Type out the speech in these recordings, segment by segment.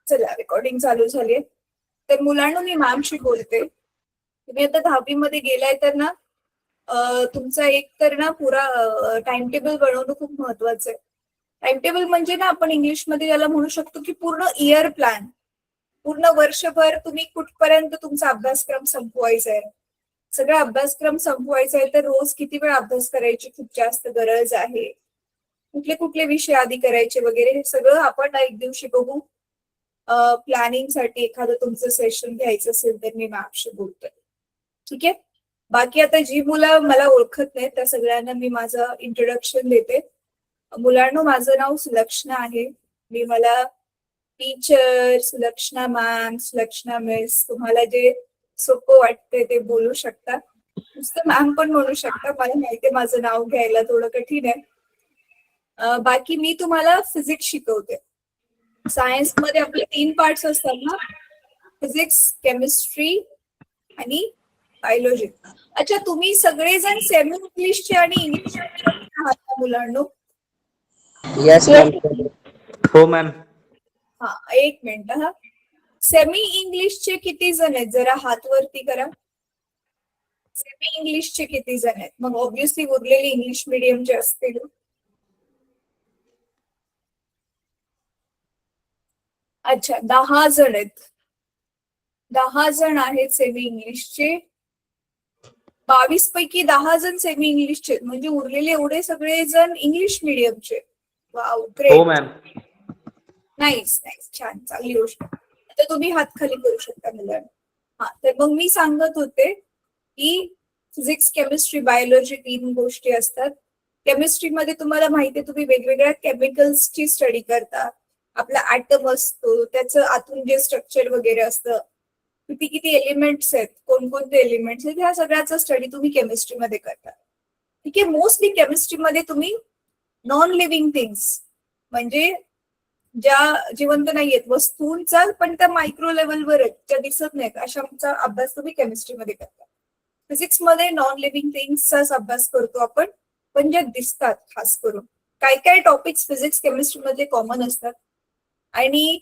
चला रेकॉर्डिंग चालू झाली. तर मुलांना मी मॅमशी बोलते. तुम्ही आता 10वी मध्ये गेलाय तर ना तुमचा एक तर ना पुरा टाइम टेबल बनवणं खूप महत्वाचं आहे. टाइम टेबल म्हणजे ना आपण इंग्लिशमध्ये याला म्हणू शकतो की पूर्ण इयर प्लॅन. पूर्ण वर्षभर तुम्ही कुठपर्यंत तुमचा अभ्यासक्रम संपवायचा आहे. सगळा अभ्यासक्रम संपवायचा आहे तर रोज किती वेळ अभ्यास करायची खूप जास्त गरज आहे. कुठले कुठले विषय आधी करायचे वगैरे हे सगळं आपण एक दिवशी बघू. प्लॅनिंग साठी एखादं तुमचं सेशन घ्यायचं असेल तर मी मॅमशी बोलतोय. ठीक आहे. बाकी आता जी मुलं मला ओळखत नाही त्या सगळ्यांना मी माझं इंट्रोडक्शन देते. मुलांनो, माझं नाव सुलक्षणा आहे. मी मला teacher, Sulakshana ma'am, Sulakshana miss, तुम्हाला जे सोपं वाटते ते बोलू शकता. नुसतं मॅम पण म्हणू शकता. मला माहितीये माझं नाव घ्यायला थोडं कठीण आहे. बाकी मी तुम्हाला फिजिक्स शिकवते. सायन्स मध्ये आपले 3 पार्ट्स असतात ना, फिजिक्स, केमिस्ट्री आणि बायोलॉजी. अच्छा, तुम्ही सगळेजण सेमी इंग्लिशचे आणि इंग्लिश आहात का मुलांनो? Yes ma'am. हो मॅम. हा, एक मिनिट. हा, सेमी इंग्लिशचे किती जण आहेत? जरा हात वरती करा. सेमी इंग्लिशचे किती जण आहेत? मग ऑब्व्हियसली उरलेले इंग्लिश मीडियमचे असतील. अच्छा, 10 जण आहेत. 10 जण आहेत सेमी इंग्लिशचे. 22 पैकी 10 जण सेमी इंग्लिशचे, म्हणजे उरलेले एवढे सगळे जण इंग्लिश मीडियमचे. वाव, हो ग्रेट. मॅम. नाईस नाईस, छान, चांगली गोष्ट. आता तुम्ही हात खाली करू शकता मुलांना. हा, तर मग मी सांगत होते की फिजिक्स, केमिस्ट्री, बायोलॉजी 3 गोष्टी असतात. केमिस्ट्रीमध्ये तुम्हाला माहिती आहे तुम्ही वेगवेगळ्या केमिकल्सची स्टडी करता. आपला ऍटम असतो, त्याचं आतून जे स्ट्रक्चर वगैरे असतं, किती किती एलिमेंट्स आहेत, कोणकोणते एलिमेंट्स आहेत, ह्या सगळ्याचा स्टडी तुम्ही केमिस्ट्रीमध्ये करता. ठीक आहे. मोस्टली केमिस्ट्रीमध्ये तुम्ही नॉन लिव्हिंग थिंग्स म्हणजे ज्या जिवंत नाहीयेत वस्तूंचा, पण त्या मायक्रो लेवलवर आहेत, त्या दिसत नाहीत, अशांचा अभ्यास तुम्ही केमिस्ट्रीमध्ये करता. फिजिक्स मध्ये नॉन लिव्हिंग थिंग्सचाच अभ्यास करतो आपण, पण ज्या दिसतात खास करून. काय काय टॉपिक्स फिजिक्स, केमिस्ट्रीमध्ये कॉमन असतात. आणि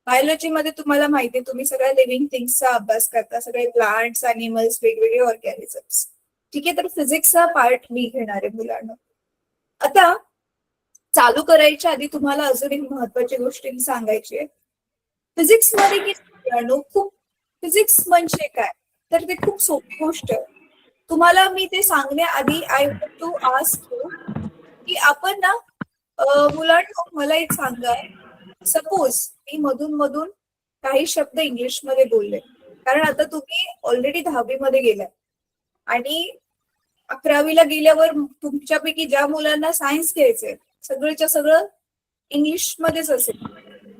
बायोलॉजी मध्ये तुम्हाला माहितीये तुम्ही सगळ्या लिव्हिंग थिंग्सचा अभ्यास करता, सगळे प्लांट्स, अॅनिमल्स, वेगवेगळे ऑर्गॅनिझम्स. ठीक आहे. तर फिजिक्सचा पार्ट मी घेणार आहे मुलांना. आता चालू करायच्या आधी तुम्हाला अजून एक महत्वाची गोष्ट मी सांगायची आहे. फिजिक्स मध्ये की मुलांनो, खूप फिजिक्स म्हणजे काय, तर ते खूप सोपी गोष्ट आहे. तुम्हाला मी ते सांगण्याआधी I want to ask you की आपण ना मुलांनो मला एक सांगा, सपोज मी मधून मधून काही शब्द इंग्लिश मध्ये बोलले, कारण आता तुम्ही ऑलरेडी 10वी मध्ये गेलाय आणि 11वीला गेल्यावर तुमच्यापैकी ज्या मुलांना सायन्स घ्यायचंय सगळंच्या सगळं इंग्लिश मध्येच असेल.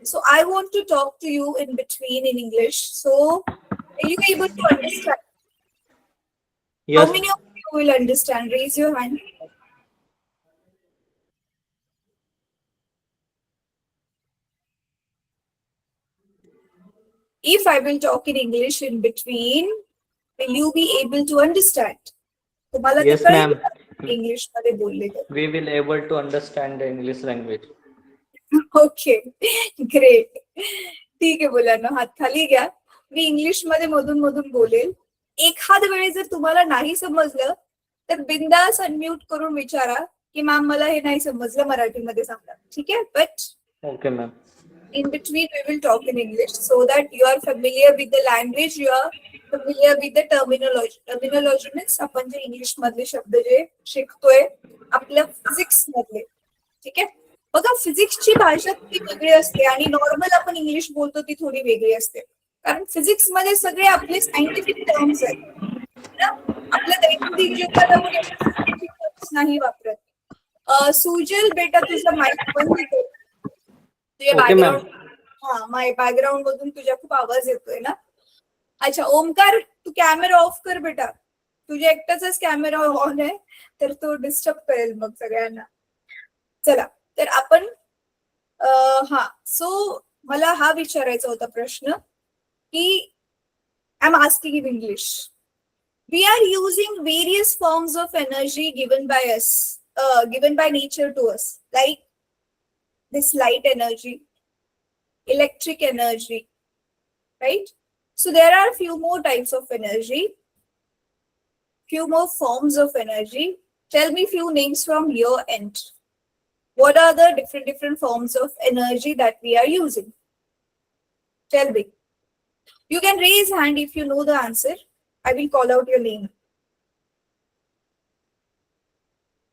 So I want to talk to you in between in English. So are you able to understand? Yes. How many of you will understand? Raise your hand. If I will talk in English in between, will you be able to understand? तुम्हाला ते Yes, कळेल ma'am. English मध्ये बोलले तर. We will able to understand the English language. Okay, great. ठीक आहे मुलांना, हात खाली घ्या. मी इंग्लिश मध्ये मधून मधून बोलेल. एखाद वेळी जर तुम्हाला नाही समजलं तर बिंदास अनम्यूट करून विचारा की मॅम मला हे नाही समजलं, मराठीमध्ये सांगा. ठीक आहे. But Okay, ma'am. in between we will talk in English so that you are familiar with the language, you are familiar with the terminology. Terminology means आपण जे इंग्लिश मधले शब्द जे शिकतोय आपल्या फिजिक्स मधले. ठीक आहे. बघा, फिजिक्सची भाषा ती वेगळी असते आणि नॉर्मल आपण इंग्लिश बोलतो ती थोडी वेगळी असते, कारण फिजिक्स मध्ये सगळे आपले सायंटिफिक टर्म्स आहेत ना. आपल्या दैनंदिन जीवनात आपण सायंटिफिक टर्म्स नाही वापरत. सुजल बेटा तुझा माईक बंद कर. तुझ्या Okay, ma'am. बॅकग्राऊंड, हा, माय बॅकग्राऊंड मधून तुझ्या खूप आवाज येतोय ना. अच्छा ओमकार, तू कॅमेरा ऑफ कर बेटा. तुझ्या एकटाचाच कॅमेरा ऑन आहे तर तो डिस्टर्ब करेल मग सगळ्यांना. चला, तर आपण हा, सो मला हा विचारायचा होता प्रश्न की I am asking in English. We are using various forms of energy given by us, given by nature to us, like this light energy, electric energy, right? So there are few more types of energy, few more forms of energy. Tell me few names from your end. What are the different forms of energy that we are using? Tell me. You can raise hand if you know the answer. I will call out your name.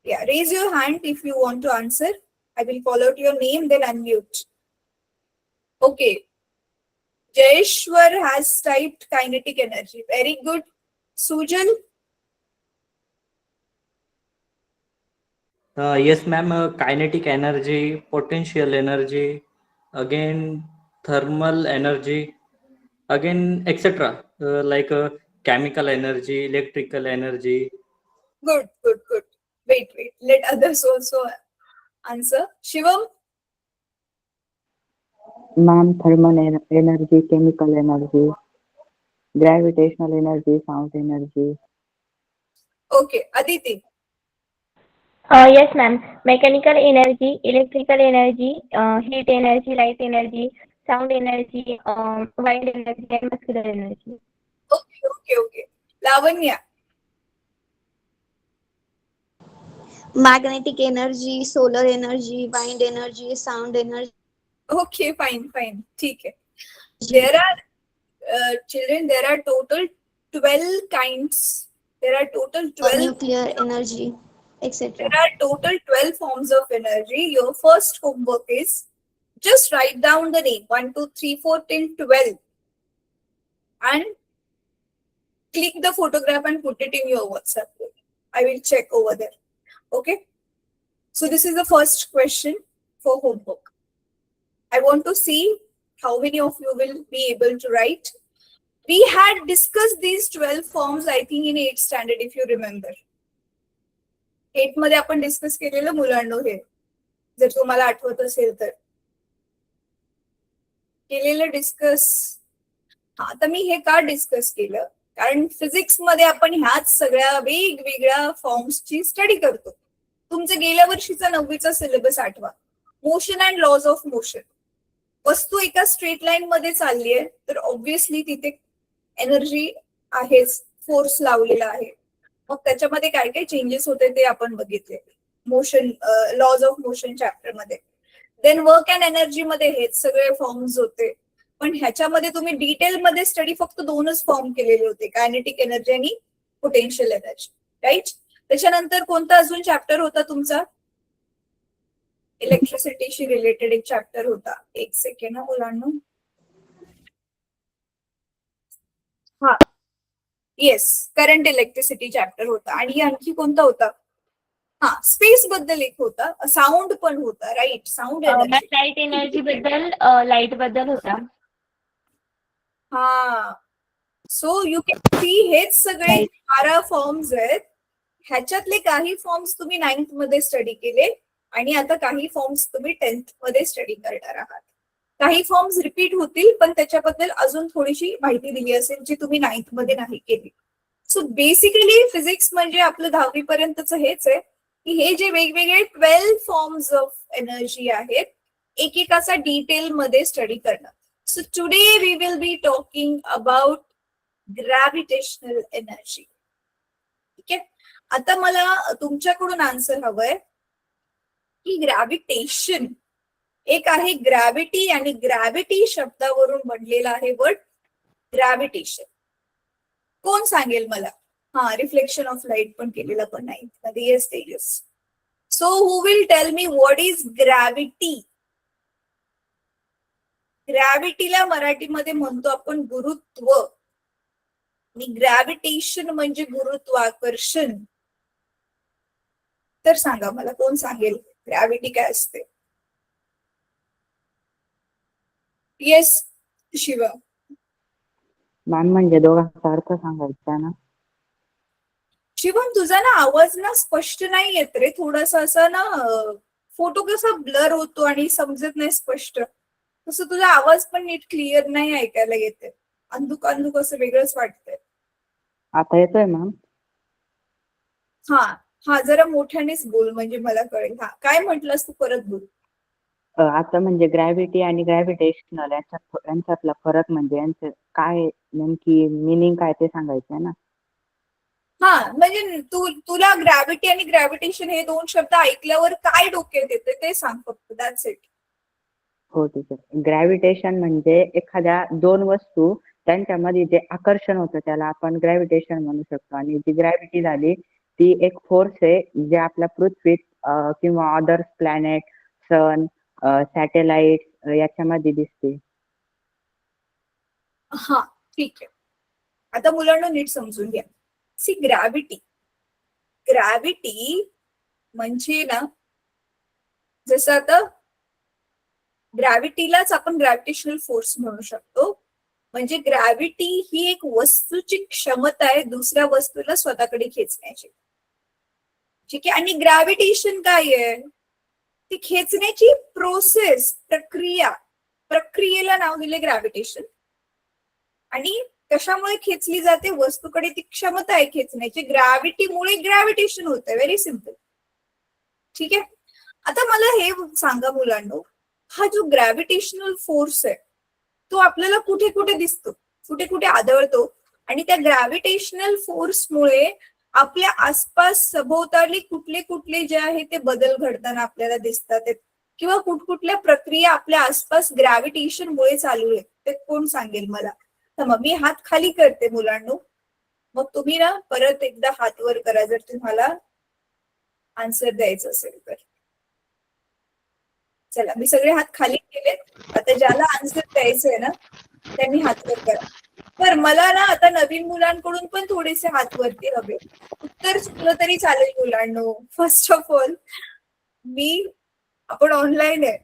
Yeah, raise your hand if you want to answer. I will call out your name, then unmute. Okay. Jayeshwar has typed kinetic energy. Very good. Sujal? Yes, ma'am. Kinetic energy, potential energy, again thermal energy, again etc. Like chemical energy, electrical energy. Good, good, good. Wait. Let others also answer. Shivam? Ma'am, thermal energy, chemical energy, gravitational energy, sound energy. Okay. Aditi? Yes, ma'am. Mechanical energy, electrical energy, heat energy, light energy, sound energy, wind energy, and muscular energy. Okay. Lavanya? Magnetic energy, solar energy, wind energy, sound energy. Okay, fine. ठीक है. There are children, there are total 12 kinds. There are total 12. Nuclear energy, etc. There are total 12 forms of energy. Your first homework is just write down the name 1, 2, 3, 4 till 12 and click the photograph and put it in your WhatsApp group. I will check over there. Okay. So this is the first question for homework. I want to see how many of you will be able to write. We had discussed these 12 forms, I think, in 8th standard, if you remember. 8 मध्ये आपण discuss केलेलं मुलांनो हे, जर तुम्हाला आठवत असेल तर. केलेलं डिस्कस. हा, तर मी हे का डिस्कस केलं? कारण फिजिक्स मध्ये आपण ह्याच सगळ्या वेगवेगळ्या फॉर्म्सची स्टडी करतो. तुमचं गेल्या वर्षीचा 9वीचा सिलेबस आठवा. Motion and laws of motion. वस्तू एका स्ट्रेट लाईन मध्ये चालली आहे तर ऑब्व्हियसली तिथे एनर्जी आहेच, फोर्स लावलेला आहे. मग त्याच्यामध्ये काय काय चेंजेस होते ते आपण बघितले motion laws of motion chapter मध्ये. देन वर्क अँड एनर्जी मध्ये हेच सगळे फॉर्म्स होते. पण ह्याच्यामध्ये तुम्ही डिटेलमध्ये स्टडी फक्त 2च फॉर्म केलेले होते, कायनेटिक एनर्जी आणि पोटेन्शियल एनर्जी, राईट? त्याच्यानंतर कोणता अजून चॅप्टर होता तुमचा? इलेक्ट्रिसिटीशी रिलेटेड एक चॅप्टर होता. एक सेकंड हा मुलांना. हा, येस, करंट इलेक्ट्रिसिटी चॅप्टर होता. आणि आणखी कोणता होता? हा, स्पेस बद्दल एक होता, साऊंड पण होता, right? Sound energy. Light energy बद्दल, लाईट बद्दल होता. हा, सो यू कॅन सी हेच सगळे 12 फॉर्म्स आहेत. ह्याच्यातले काही फॉर्म्स तुम्ही 9th मध्ये स्टडी केले आणि आता काही फॉर्म्स तुम्ही 10th मध्ये स्टडी करणार आहात. काही फॉर्म्स रिपीट होतील, पण त्याच्याबद्दल अजून थोडीशी माहिती दिली असेल जी तुम्ही 9th मध्ये नाही केली. सो बेसिकली फिजिक्स म्हणजे आपलं 10वी पर्यंतच हेच आहे की हे जे वेगवेगळे 12 फॉर्म्स ऑफ एनर्जी आहेत, एकेकाचा डिटेल मध्ये स्टडी करणं. So today we will be talking about gravitational energy. ठीक आहे. आता मला तुमच्याकडून आन्सर हवंय की ग्रॅव्हिटेशन एक आहे ग्रॅव्हिटी, आणि ग्रॅव्हिटी शब्दावरून बनलेला आहे वर्ड ग्रॅव्हिटेशन. कोण सांगेल मला? हा, रिफ्लेक्शन ऑफ लाईट पण केलेला पण नाही मध्ये. Yes Tejas. So who will tell me what is gravity? ग्रॅव्हिटीला मराठीमध्ये म्हणतो आपण गुरुत्व, आणि ग्रॅव्हिटेशन म्हणजे गुरुत्वाकर्षण. तर सांगा मला, कोण सांगेल ग्रॅव्हिटी काय असते? येस शिवा. मॅम, म्हणजे दोघांचा अर्थ सांगायचा ना? शिवम, तुझा ना आवाज ना स्पष्ट नाही येत रे. थोडासा असा ना फोटो कसा ब्लर होतो आणि समजत नाही स्पष्ट, तसं तुझा आवाज पण नीट क्लिअर नाही ऐकायला येते. अंधुक असं वेगळंच वाटतंय. आता येतोय मॅम? हा, जरा मोठ्यानेच बोल म्हणजे मला कळेल. हा, काय म्हटलंस तू? परत बोल. आता म्हणजे ग्रॅव्हिटी आणि ग्रॅव्हिटेशनल यांच्यातला फरक म्हणजे यांचं काय नेमकी मिनिंग काय ते सांगायचं आहे ना. हा म्हणजे तुला ग्रॅव्हिटी आणि ग्रॅव्हिटेशन हे दोन शब्द ऐकल्यावर काय डोक्यात येते ते सांग फक्त. That's it. हो ठीक आहे. ग्रॅव्हिटेशन म्हणजे एखाद्या दोन वस्तू त्यांच्यामध्ये जे आकर्षण होतं त्याला आपण ग्रॅव्हिटेशन म्हणू शकतो. आणि जी ग्रॅव्हिटी झाली ती एक फोर्स आहे जे आपल्या पृथ्वीत किंवा अदर प्लॅनेट, सन, सॅटेलाइट याच्यामध्ये दिसते. हा ठीक आहे. आता मुलांना नीट समजून घ्या. सी ग्रॅव्हिटी म्हणजे ना, जसं आता ग्रॅव्हिटीलाच आपण ग्रॅव्हिटेशनल फोर्स म्हणू शकतो. म्हणजे ग्रॅव्हिटी ही एक वस्तूची क्षमता आहे दुसऱ्या वस्तूला स्वतःकडे खेचण्याची. ठीक आहे. आणि ग्रॅव्हिटेशन काय आहे? ती खेचण्याची प्रोसेस, प्रक्रियेला नाव दिले ग्रॅव्हिटेशन. आणि कशामुळे खेचली जाते? वस्तूकडे ती क्षमता आहे खेचण्याची. ग्रॅव्हिटीमुळे ग्रॅव्हिटेशन होत आहे. Very simple. ठीक आहे. आता मला हे सांगा मुलांनो, हा जो ग्रॅव्हिटेशनल फोर्स आहे तो आपल्याला कुठे कुठे दिसतो, कुठे कुठे आढळतो? आणि त्या ग्रॅव्हिटेशनल फोर्समुळे आपल्या आसपास सभोवताली कुठले कुठले जे आहे ते बदल घडताना आपल्याला दिसतात, किंवा कुठकुठल्या प्रक्रिया आपल्या आसपास ग्रॅव्हिटेशनमुळे चालू आहे, ते कोण सांगेल मला? तर मग मी हात खाली करते मुलांनो. मग तुम्ही ना परत एकदा हात वर करा जर तुम्हाला आन्सर द्यायचं असेल तर. चला, मी सगळे हात खाली केलेत. आता ज्याला आन्सर द्यायचं आहे ना त्यांनी हात वर करा. तर मला ना आता नवीन मुलांकडून पण थोडेसे हात वरती हवे. उत्तर चुकलं तरी चालेल मुलांनो. फर्स्ट ऑफ ऑल, आपण ऑनलाईन आहे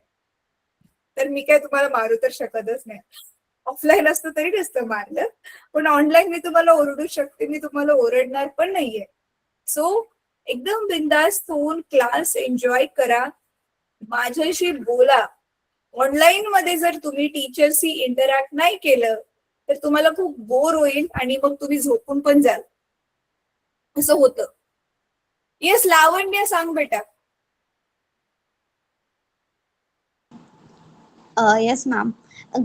तर मी काय तुम्हाला मारू तर शकतच नाही. ऑफलाईन असतं तरी नसतं मारलं, पण ऑनलाईन मी तुम्हाला ओरडू शकते, मी तुम्हाला ओरडणार पण नाहीये. सो एकदम बिंदास्त होऊन क्लास एन्जॉय करा, माझ्याशी बोला. ऑनलाईन मध्ये जर तुम्ही टीचरशी इंटरॅक्ट नाही केलं तर तुम्हाला खूप बोर होईल आणि मग तुम्ही झोपून पण जाल, असं होतं. येस लावण्य, सांग बेटा. Yes ma'am.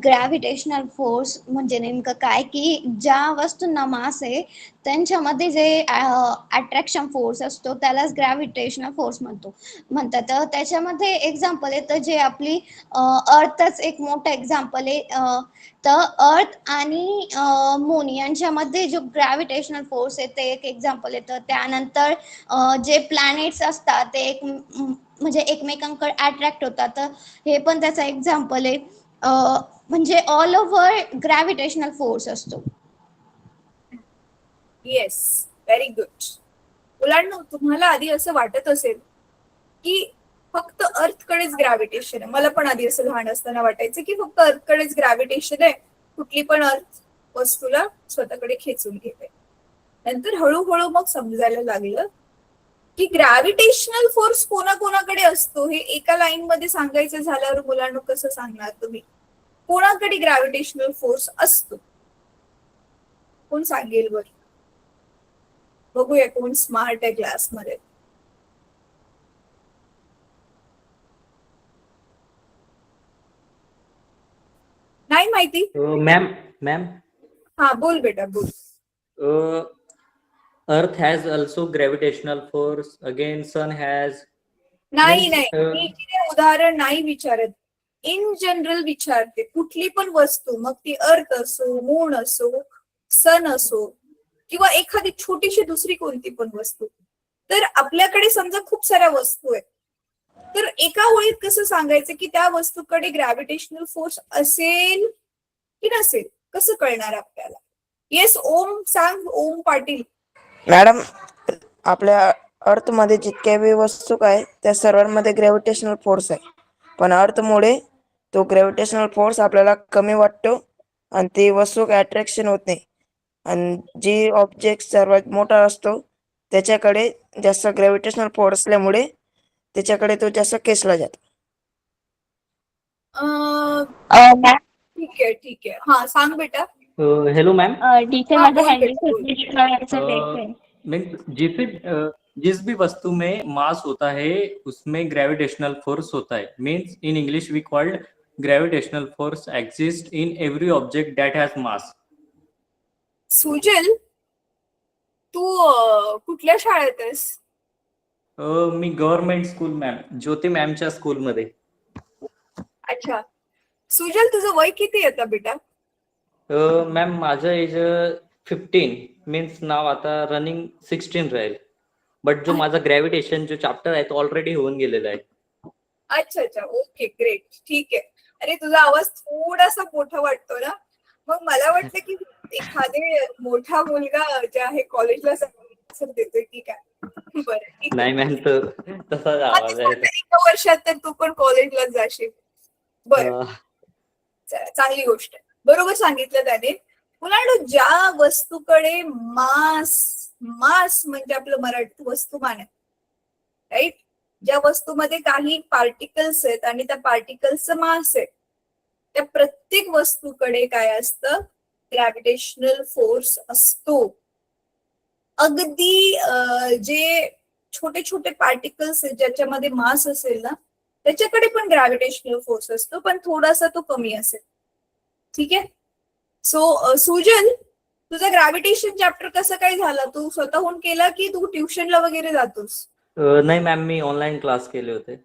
ग्रॅव्हिटेशनल फोर्स म्हणजे नेमकं काय की ज्या वस्तूंना मास आहे त्यांच्यामध्ये जे अट्रॅक्शन फोर्स असतो त्यालाच ग्रॅव्हिटेशनल फोर्स म्हणतात. तर त्याच्यामध्ये एक्झाम्पल येतं जे आपली अर्थच एक मोठं एक्झाम्पल आहे. तर अर्थ आणि मून यांच्यामध्ये जो ग्रॅव्हिटेशनल फोर्स आहे ते एक एक्झाम्पल येतं. त्यानंतर जे प्लॅनेट्स असतात ते एक म्हणजे एकमेकांकडे अट्रॅक्ट होतात, तर हे पण त्याचा एक्झाम्पल आहे. म्हणजे ऑल ओव्हर ग्रॅव्हिटेशनल फोर्स असतो. Yes, very good. मुलांना तुम्हाला आधी असं वाटत असेल की फक्त अर्थकडेच ग्रॅव्हिटेशन आहे. मला पण आधी असं लहान असताना वाटायचं की फक्त अर्थकडेच ग्रॅव्हिटेशन आहे, कुठली पण अर्थ वस्तूला स्वतःकडे खेचून घेते. नंतर हळूहळू मग समजायला लागलं की ग्रॅव्हिटेशनल फोर्स कोणाकोणाकडे असतो. हे एका लाईन मध्ये सांगायचं झाल्यावर मुलांना कसं सांगणार तुम्ही? कोणाकडे ग्रॅव्हिटेशनल फोर्स असतो कोण सांगेल बर? बघूया कोण स्मार्ट आहे क्लासमध्ये. नाही माहिती? मॅम हा बोल बेटा बोल. Earth has also gravitational force. Again, sun has. नाही Means, नाही, मी तिथे उदाहरण नाही विचारत, इन जनरल विचारते. कुठली पण वस्तू, मग ती अर्थ असो, मून असो, सन असो, किंवा एखादी छोटीशी दुसरी कोणती पण वस्तू. तर आपल्याकडे समजा खूप साऱ्या वस्तू आहेत, तर एका ओळीत कसं सांगायचं की त्या वस्तूकडे ग्रॅव्हिटेशनल फोर्स असेल की नसेल? कसं कळणार आपल्याला? येस ओम सांग. ओम पाटील. मॅडम, आपल्या अर्थ मध्ये जितक्या बी वस्तू काय त्या सर्वांमध्ये ग्रॅव्हिटेशनल फोर्स आहे, पण अर्थमुळे तो ग्रॅव्हिटेशनल फोर्स आपल्याला कमी वाटतो आणि ती वस्तू अट्रॅक्शन होत नाही. आणि जी ऑब्जेक्ट सर्वात मोठा असतो त्याच्याकडे जास्त ग्रॅव्हिटेशनल फोर्स असल्यामुळे त्याच्याकडे तो जास्त खेचला जातो. ठीक आहे ठीक आहे, हा सांग बेटा. hello ma'am. टीचर हा माझं बोल बेटा बोल. हँडल Means जिस भी वस्तु में मास होता है उसमें ग्रेविटेशनल फोर्स होता है. Means in English we called gravitational force exist in every object that has mass. Sujal, तू कुठल्या शाळेत आहेस? मी गव्हर्नमेंट स्कूल मॅम, ज्योती मॅमच्या स्कूलमध्ये. अच्छा. सुजल, तुझं वय किती येतं बेटा? मॅम माझं एज 15 मीन्स नाव आता रनिंग 16 राहील. बट जो माझा ग्रॅव्हिटेशन जो चॅप्टर आहे तो ऑलरेडी होऊन गेलेला आहे. अच्छा अच्छा, ओके, ग्रेट, ठीक आहे. अरे तुझा आवाज थोडासा मोठा वाटतो ना, मग मला वाटलं की एखादे मोठा मुलगा जे आहे कॉलेजला देतोय की काय. बरं, ठीक आहे. नाही मॅम, तर तसाच आवाज आहे. एका वर्षात तर तू पण कॉलेजला जाशील. बरं, अं, चला, चांगली गोष्ट आहे. बरोबर सांगितलं त्याने. मुलांनो, ज्या वस्तूकडे मास मास म्हणजे आपलं मराठी वस्तुमान आहे, राईट, ज्या वस्तूमध्ये काही पार्टिकल्स आहेत आणि त्या पार्टिकल्सचं मास आहे, त्या प्रत्येक वस्तूकडे काय असतं? ग्रॅव्हिटेशनल फोर्स असतो. अगदी जे छोटे छोटे पार्टिकल्स आहेत ज्याच्यामध्ये मास असेल ना, त्याच्याकडे पण ग्रॅव्हिटेशनल फोर्स असतो, पण थोडासा तो कमी असेल. ठीक आहे. सो सुजल, तुझा ग्रॅव्हिटेशन चॅप्टर कसं काय झाला? तू स्वतःहून केला की तू ट्युशनला वगैरे जातोस? नाही मॅम, मी ऑनलाईन क्लास केले होते.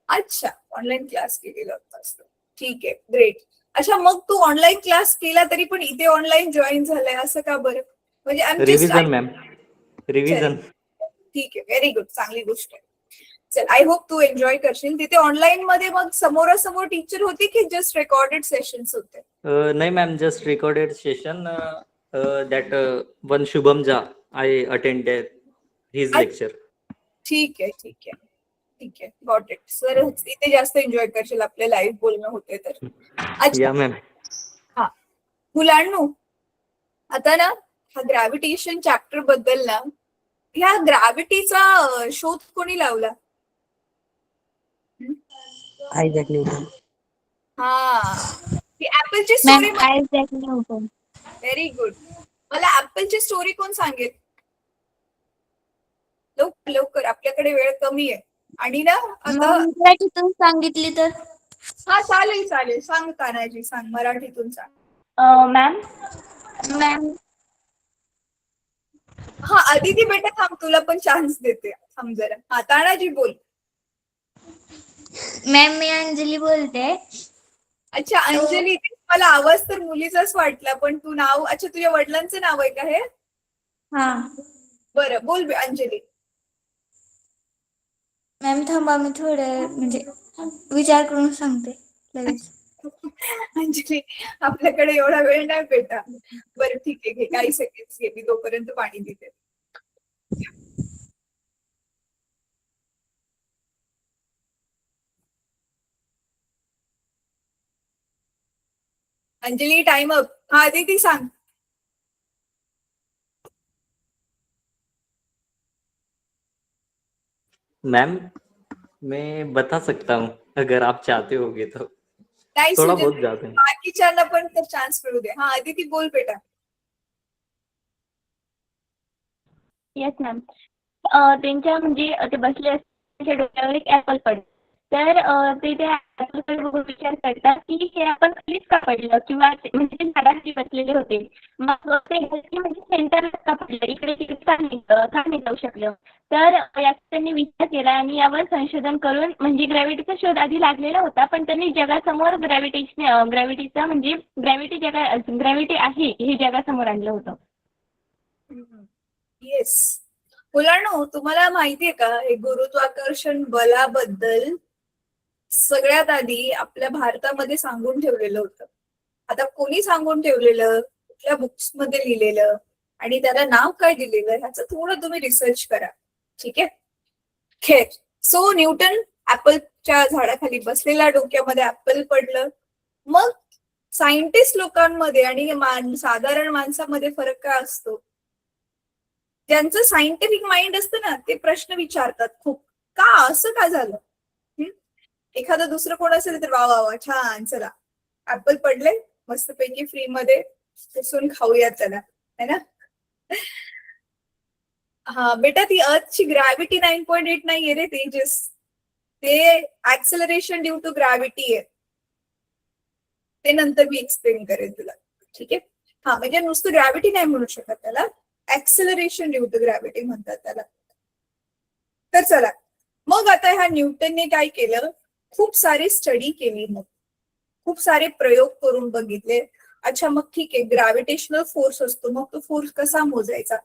अच्छा, ऑनलाईन क्लास केलेला होतास. ठीक आहे, ग्रेट. अच्छा, मग तू ऑनलाईन क्लास केला तरी पण इथे ऑनलाईन जॉईन झालाय, असं का बरं? म्हणजे रिव्हिजन मॅम, रिव्हिजन. ठीक आहे, व्हेरी गुड, चांगली गोष्ट आहे. चल, आय होप तू एन्जॉय करशील. तिथे ऑनलाईन मध्ये मग समोरासमोर टीचर होती की जस्ट रेकॉर्डेड सेशन्स होते? नाही ma'am, just recorded session that one Shubham झा आय अटेंडेड हिज लेक्चर. ठीक आहे, ठीक आहे, ठीक आहे, गॉट इट. सर, इथे जास्त एन्जॉय करशील, आपले लाईव्ह बोलणं होते तर. अच्छा या मॅम. हा, मुलांनो, आता ना हा ग्रॅव्हिटेशन चॅप्टर बद्दल ना, ह्या ग्रॅव्हिटीचा शोध कोणी लावला? Isaac Newton. हा, ती ऍपलची ma'am story. Isaac Newton. Very good. मला ऍपलची स्टोरी कोण सांगेल? लवकर लवकर, आपल्याकडे वेळ कमी आहे. आणि ना आता मराठीतून सांगितली तर? हा, चालेल चालेल, सांग तानाजी, सांग, मराठीतून सांग. मॅम मॅम हा, अदिती बेटा थांब, तुला पण चान्स देते, थांब जरा. हा, तानाजी बोल. मॅम मी अंजली बोलते. अच्छा, अंजली, मला आवाज तर मुलीचाच वाटला, पण तू नाव, अच्छा, तुझ्या वडिलांचं नाव आहे का हे? हा बरं, बोल अंजली. मॅम थांबा, मी थोडं म्हणजे विचार करून सांगते लगेच. अंजली, आपल्याकडे एवढा वेळ नाही बेटा. बरं, ठीक आहे, घे, काही सेकंड घे, मी तोपर्यंत पाणी देते. Anjali, time up. हा, अदिती सांग. मैम मैं बता सकता हूँ अगर आप चाहते होगे तो. नाही, थोडा सुजल, बहुत जाते हैं. बाकीच्यांना पण तर चान्स मिळू दे. हा, अदिती बोल बेटा. Yes ma'am. त्यांच्या म्हणजे ते बसले असते, त्यांच्या डोक्यावर एक ऍपल पडलं. तर ते त्या ऍपलकडे बघून विचार करतात की हे ऍपल खालीच का पडलं, किंवा म्हणजे ते झाडाखाली बसलेले होते. मग ते म्हणजे सेंटरच का पडलं, इकडे तिकडे का नाही जाऊ शकलं. तर याचा त्यांनी विचार केला आणि यावर संशोधन करून म्हणजे ग्रॅव्हिटीचा शोध आधी लागलेला होता, पण त्यांनी जगासमोर ग्रॅव्हिटीचा म्हणजे ग्रॅव्हिटी आहे हे जगासमोर आणलं होतं. येस. मुलांनो, तुम्हाला माहितीये का हे गुरुत्वाकर्षण बलाबद्दल सगळ्यात आधी आपल्या भारतामध्ये सांगून ठेवलेलं होतं. आता कोणी सांगून ठेवलेलं, कुठल्या बुक्स मध्ये लिहिलेलं आणि त्याला नाव काय दिलेलं, ह्याचं थोडं तुम्ही रिसर्च करा. ठीक आहे. खेळ. सो न्यूटन ऍपलच्या झाडाखाली बसलेला, डोक्यामध्ये ऍपल पडलं. मग सायंटिस्ट लोकांमध्ये आणि साधारण माणसामध्ये फरक काय असतो? ज्यांचं सायंटिफिक माइंड असतं ना, ते प्रश्न विचारतात खूप, का असं का झालं. एखादं दुसरं कोण असेल तर वा वा वा, छान, चला ऍपल पडले, मस्तपैकी फ्री मध्ये पुसून खाऊयात त्याला, है ना. हा बेटा, ती अर्थची ग्रॅव्हिटी 9.8 नाहीये रे तेजस, ते ऍक्सेलरेशन ड्यू टू ग्रॅव्हिटी आहे. ते नंतर मी एक्सप्लेन करेन तुला. ठीक आहे. हा, म्हणजे नुसतं ग्रॅव्हिटी नाही म्हणू शकत त्याला, ऍक्सेलरेशन ड्यू टू ग्रॅव्हिटी म्हणतात त्याला. तर चला, मग आता ह्या न्यूटनने काय केलं, खूप सारी स्टडी केली, मग खूप सारे प्रयोग करून बघितले. अच्छा, मग ठीक आहे, ग्रॅव्हिटेशनल फोर्स असतो, मग तो फोर्स कसा मोजायचा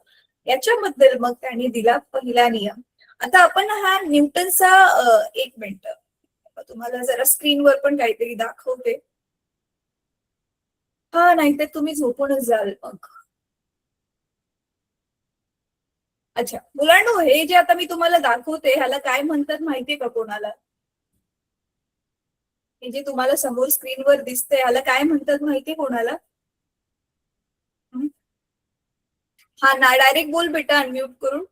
याच्याबद्दल मग त्यांनी दिला पहिला नियम. आता आपण हा न्यूटनचा एक मिनिट तुम्हाला जरा स्क्रीनवर पण काहीतरी दाखवते. हा, नाही तर तुम्ही झोपूनच जाल मग. अच्छा मुलांनो, हे जे आता मी तुम्हाला दाखवते ह्याला काय म्हणतात माहितीये का कोणाला? हे जे तुम्हाला समोर स्क्रीनवर दिसतंय ह्याला काय म्हणतात माहितीये कोणाला? हा ना, डायरेक्ट बोल बेटा अनम्यूट करून.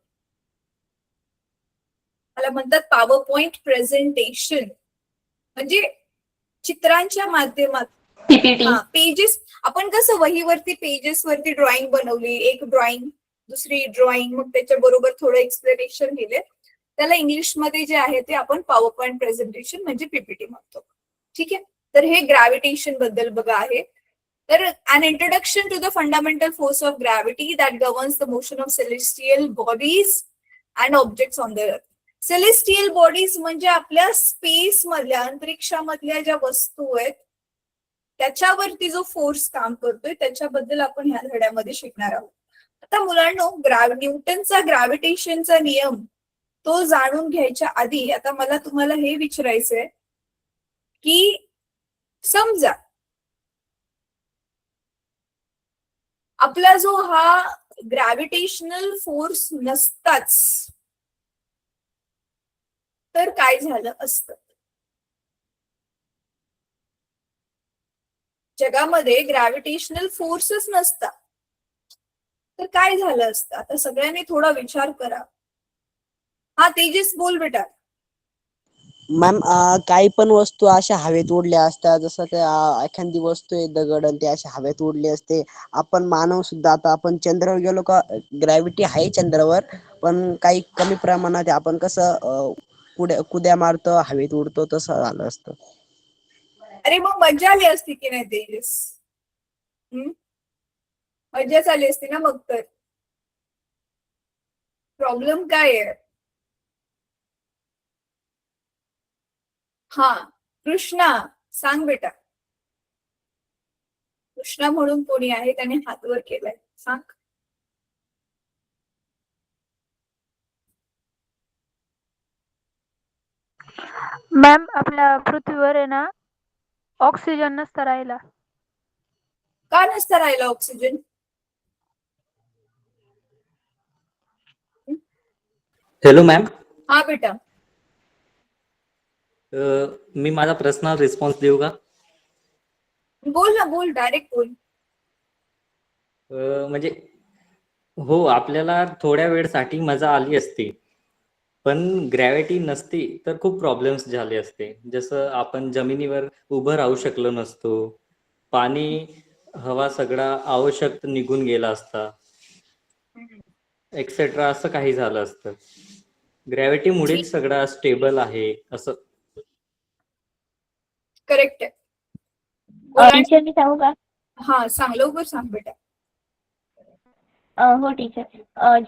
मला म्हणतात पॉवर पॉइंट प्रेझेंटेशन, म्हणजे चित्रांच्या माध्यमात. पीपीटी. हा, पेजेस, आपण कसं वहीवरती पेजेस वरती ड्रॉइंग बनवली, एक ड्रॉइंग दुसरी ड्रॉइंग, मग त्याच्या बरोबर थोडं एक्सप्लेनेशन केले, त्याला इंग्लिश मध्ये जे आहे ते आपण पॉवर पॉइंट प्रेझेंटेशन म्हणजे पीपीटी म्हणतो. ठीक आहे. तर हे ग्रॅव्हिटेशन बद्दल बघा आहे. तर an introduction to the fundamental force of gravity that governs the motion of celestial bodies and objects on the earth. Celestial bodies म्हणजे आपल्या स्पेस मधल्या, अंतरिक्षामधल्या ज्या वस्तू आहेत त्याच्यावरती जो फोर्स काम करतोय त्याच्याबद्दल आपण ह्या धड्यामध्ये शिकणार आहोत. आता मुलांनो, न्यूटनचा ग्रॅव्हिटेशनचा नियम तो जाणून घ्यायच्या आधी आता मला तुम्हाला हे विचारायचंय की समजा आपला जो हा ग्रॅव्हिटेशनल फोर्स नसताच तर काय झालं असतं? जगामध्ये ग्रॅव्हिटेशनल फोर्सच नसता तर काय झालं असतं? आता सगळ्यांनी थोडा विचार करा. हा तेजस बोल बेटा. मॅम, काही पण वस्तू अशा हवेत उडल्या असतात, जसं की एखादी वस्तू आहे दगड आणि ते अशा हवेत उडली असते. आपण मानव सुद्धा, आता आपण चंद्रावर गेलो का, ग्रॅव्हिटी आहे चंद्रावर, पण काही कमी प्रमाणात आहे. आपण कसं कुद्या मारतो, हवेत उडतो, तसं झालं असतं. अरे मग मजा आली असती की नाही तेजस? मजाच आली असती ना मग. तर प्रॉब्लेम काय आहे? हा, कृष्णा सांग बेटा. कृष्णा म्हणून कोणी आहे, त्याने हात वर केलाय, सांग. मॅम, आपल्या पृथ्वीवर आहे ना ऑक्सिजन नसतं राहिला. का नसतं राहिला ऑक्सिजन? हॅलो मॅम, हा बेटा. मी माझा प्रश्नाला रिस्पॉन्स देऊ का? बोल ना, बोल, डायरेक्ट बोल. म्हणजे हो, आपल्याला थोड्या वेळसाठी मजा आली असती, पण ग्रॅव्हिटी नसती तर खूप प्रॉब्लेम्स झाले असते. जसं आपण जमिनीवर उभं राहू शकलो नसतो, पाणी हवा सगळा आवश्यक निघून गेला असता, एक्सेट्रा, असं काही झालं असतं. ग्रॅव्हिटीमुळेच सगळं स्टेबल आहे असं. करेक्ट आहे. टीचर मी सांगू का? हा सांग, लवकर सांग बेटा. हो टीचर.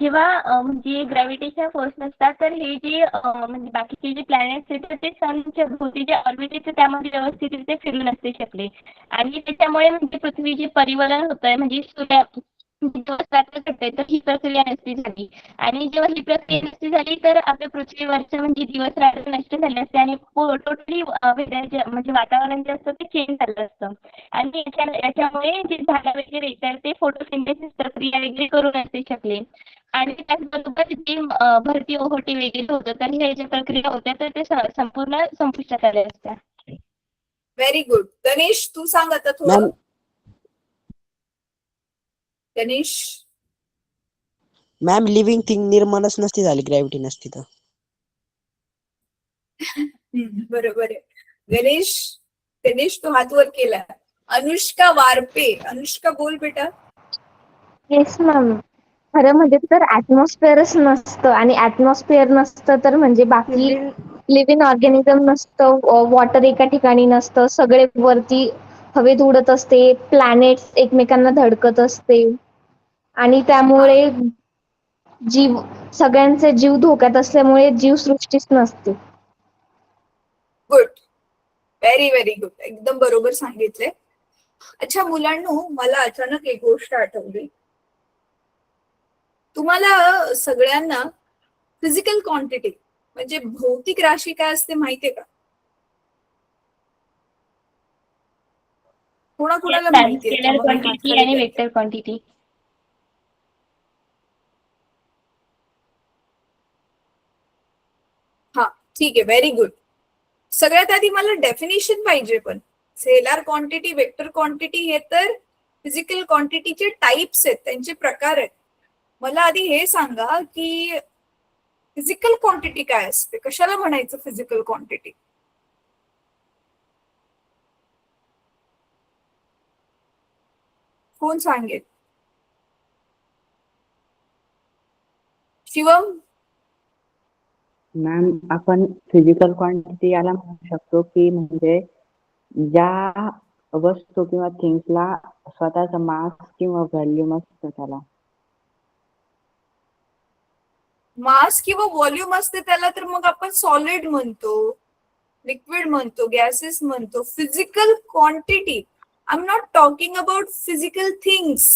जेव्हा म्हणजे ग्रॅव्हिटेशन फोर्स नसतात तर हे जे म्हणजे बाकीचे जे प्लॅनेट्स आहेत तर ते सनच्या भोवती जे ऑर्बिट आहे त्यामध्ये व्यवस्थितरित्या फिरू नसते शकले, आणि त्याच्यामुळे म्हणजे पृथ्वीचे परिवलन होत आहे, म्हणजे सूर्य दिवस रात्र घडतंय, तर ही प्रक्रिया नसती झाली. आणि जेव्हा ही प्रक्रिया नसती झाली तर आपल्या पृथ्वीवरचं म्हणजे दिवस रात्र नष्ट झाले असते आणि टोटली म्हणजे वातावरण जे असतं ते चेंज झालं असतं. आणि याच्यामुळे जे झाडं वगैरे तर ते फोटोसिंथेसिस प्रक्रिया वगैरे करू नसते शकले. आणि त्याचबरोबर जे भरती ओहोटी वगैरे होतं तर ह्या ज्या प्रक्रिया होत्या तर ते संपूर्ण संपुष्टात आल्या असत्या. Very good. गणेश तू सांग आता थोडं. Ma'am, Ganesh. Ma'am, living thing निर्माणच नसती झाली ग्रॅव्हिटी नसती तर. बरोबर आहे. गणेश, गणेश तू हात वर केला. अनुष्का वारपे, अनुष्का बोल बेटा. Yes ma'am. खरं म्हणजे तर ऍटमॉस्फिअरच नसतं, आणि ऍटमॉस्फिअर नसतं तर म्हणजे बाकी लिव्हिंग ऑर्गॅनिझम नसतं, वॉटर एका ठिकाणी नसतं, सगळे वरती हवेत उडत असते, प्लॅनेट्स एकमेकांना धडकत असते, आणि त्यामुळे जीव सगळ्यांचे जीव धोक्यात असल्यामुळे जीवसृष्टीच नसते. गुड, व्हेरी व्हेरी गुड, एकदम बरोबर सांगितले. अच्छा मुलांनो, मला अचानक एक गोष्ट आठवली. तुम्हाला सगळ्यांना फिजिकल क्वांटिटी म्हणजे भौतिक राशी काय असते माहितीये का? कोणाकोणाला माहितीये? तर स्केलर मग मी हात क्वांटिटी खाली आणि करते. Vector quantity. हा, ठीक आहे, व्हेरी गुड. सगळ्यात आधी मला डेफिनेशन पाहिजे, पण स्केलर क्वांटिटी, वेक्टर क्वांटिटी हे तर फिजिकल क्वांटिटीचे टाइप्स आहेत, त्यांचे प्रकार आहेत. मला आधी हे सांगा की फिजिकल क्वांटिटी काय असते, कशाला म्हणायचं फिजिकल क्वांटिटी? कोण सांगेल? शिवम? मॅम, आपण फिजिकल क्वांटिटी याला म्हणू शकतो की म्हणजे ज्या वस्तू किंवा थिंग्सला स्वतःचा मास किंवा व्हॅल्यूम असतं त्याला. मास किंवा व्हॉल्यूम असते त्याला तर मग आपण सॉलिड म्हणतो, लिक्विड म्हणतो, गॅसेस म्हणतो. Physical quantity, I am not talking about physical things.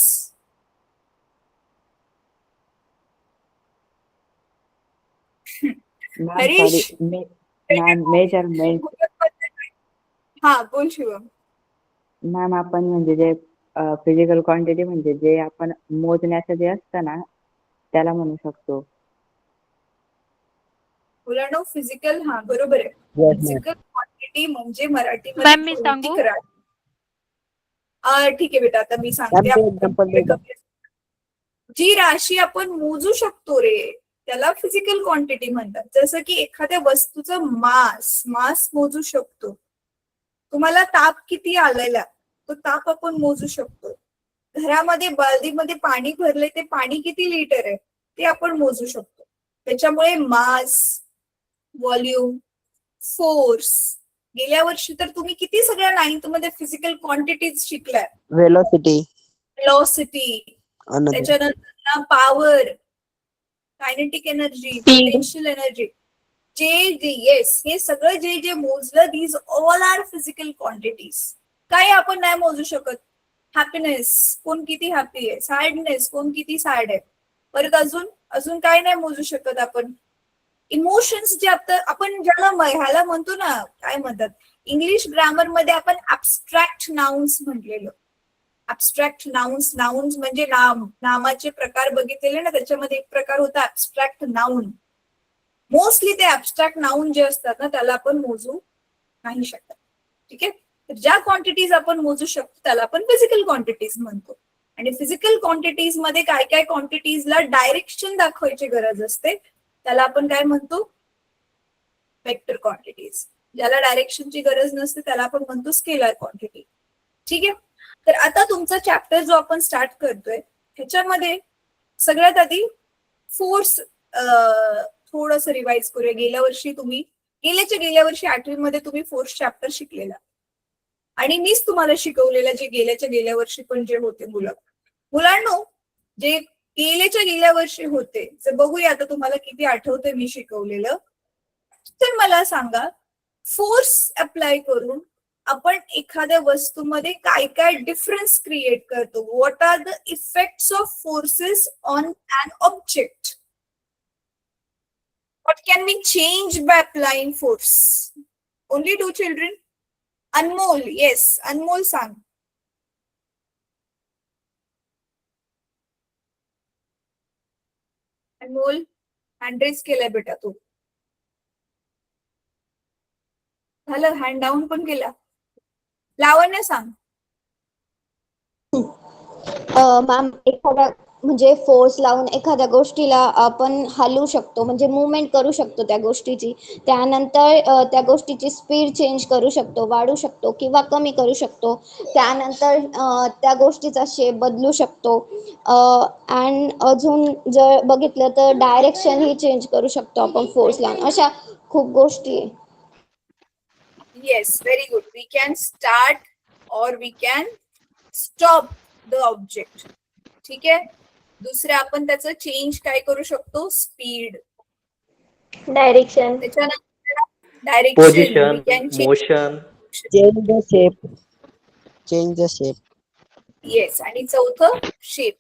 Ma'am Harish, sorry, ma'am measurement. हा बोल शिवम. मॅम, आपण म्हणजे जे फिजिकल क्वांटिटी म्हणजे जे आपण मोजण्याचं जे असतं ना त्याला म्हणू शकतो. मुलांनो, फिजिकल, हा बरोबर आहे. Yes, ma'am. फिजिकल क्वांटिटी म्हणजे मराठीमध्ये मॅम, मी भौतिक सांगू? राशी. ठीक आहे बेटा, आता मी सांगते. मॅम, ते आपण example दे ना. जी राशी आपण मोजू शकतो रे, त्याला फिजिकल क्वांटिटी म्हणतात. जसं की एखाद्या वस्तूचं मास मोजू शकतो. तुम्हाला ताप किती आलेला, तो ताप आपण मोजू शकतो. घरामध्ये बालदीमध्ये पाणी भरले, ते पाणी किती लिटर आहे ते आपण मोजू शकतो. त्याच्यामुळे मास, व्हॉल्यूम, फोर्स. गेल्या वर्षी तर तुम्ही किती सगळ्या 9th मध्ये फिजिकल क्वांटिटीज शिकलाय. Velocity, velocity, another. त्याच्यानंतर power, kinetic energy, Speed. Potential energy, yes, हे सगळं जे जे मोजलं, these all are physical quantities. काय आपण नाही मोजू शकत? हॅपीनेस, कोण किती हॅपी आहे, सॅडनेस, कोण किती सॅड आहे. परत अजून अजून काय नाही मोजू शकत आपण? इमोशन्स, जे आता आपण ज्याला ह्याला म्हणतो ना, काय म्हणतात इंग्लिश ग्रामर मध्ये आपण ऍब्स्ट्रॅक्ट नाउन्स म्हटलेलं. ऍब्स्ट्रॅक्ट नाउन्स म्हणजे नामाचे प्रकार बघितलेले ना, त्याच्यामध्ये एक प्रकार होता ऍब्स्ट्रॅक्ट नाउन. मोस्टली ते ऍब्स्ट्रॅक्ट नाउन जे असतात ना, त्याला आपण मोजू नाही शकत. ठीक आहे, तर ज्या क्वांटिटीज आपण मोजू शकतो त्याला आपण फिजिकल क्वांटिटीज म्हणतो. आणि फिजिकल क्वांटिटीज मध्ये काय काय क्वांटिटीजला डायरेक्शन दाखवायची गरज असते, त्याला आपण काय म्हणतो? Vector quantities. ज्याला डायरेक्शनची गरज नसते त्याला आपण म्हणतो स्केलर क्वांटिटी. ठीक आहे, तर आता तुमचा चॅप्टर जो आपण स्टार्ट करतोय ह्याच्यामध्ये सगळ्यात आधी फोर्स थोडंसं रिवाइज करूया. गेल्या वर्षी 8वी मध्ये तुम्ही फोर्स चॅप्टर शिकलेला, आणि मीच तुम्हाला शिकवलेलं जे गेल्या वर्षी पण जे होते मुलांनो, जे गेल्या वर्षी होते, जर बघूया आता तुम्हाला किती आठवतंय मी शिकवलेलं. तर मला सांगा, फोर्स अप्लाय करून आपण एखाद्या वस्तूमध्ये काय काय डिफरन्स क्रिएट करतो. What are the effects of forces on an object? What can we change by applying force? Only 2 children. Anmol, yes, Anmol sang. Anmol, hand raise केलाय बेटा तू. झालं, हँड डाऊन पण केला. लावण्य सांग. मॅम, एखाद्या म्हणजे फोर्स लावून एखाद्या गोष्टीला आपण हलवू शकतो, म्हणजे मुवमेंट करू शकतो त्या गोष्टीची. त्यानंतर त्या गोष्टीची स्पीड चेंज करू शकतो, वाढवू शकतो किंवा कमी करू शकतो. त्यानंतर त्या गोष्टीचा शेप बदलू शकतो. अँड अजून जर बघितलं तर डायरेक्शनही चेंज करू शकतो आपण फोर्स लावून. अशा खूप गोष्टी आहे. Yes, very good. We can start or we can stop the object. ठीक आहे. दुसरं आपण त्याचं चेंज काय करू शकतो? स्पीड. डायरेक्शन. त्याच्यानंतर direction. Position, we can change. Motion. Change the shape. Change the shape. Yes. आणि चौथं शेप.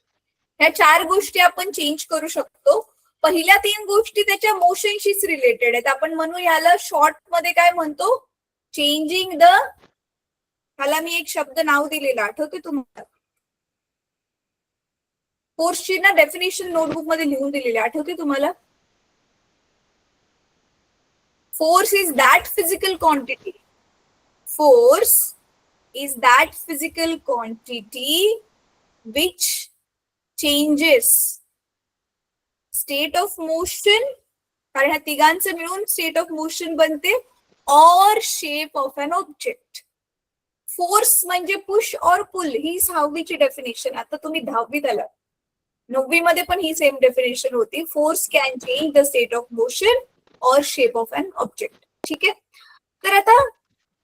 ह्या 4 गोष्टी आपण चेंज करू शकतो. पहिल्या 3 गोष्टी त्याच्या मोशनशीच रिलेटेड आहेत. आपण म्हणू ह्याला शॉर्ट मध्ये काय म्हणतो? Changing the. ह्याला मी एक शब्द नाव दिलेलं आठवते तुम्हाला? फोर्सची ना डेफिनेशन नोटबुक मध्ये लिहून दिलेली आठवते तुम्हाला? Force is that physical quantity. Force is that physical quantity which changes state of motion, कारण ह्या तिघांचं मिळून स्टेट ऑफ मोशन बनते, और shape of an object. Force म्हणजे पुश और पुल, ही 6वीची डेफिनेशन. आता तुम्ही 10वीत आला. 9वी मध्ये पण ही सेम डेफिनेशन होती. Force can change the state of motion और शेप ऑफ एन ऑब्जेक्ट. ठीक आहे. तर आता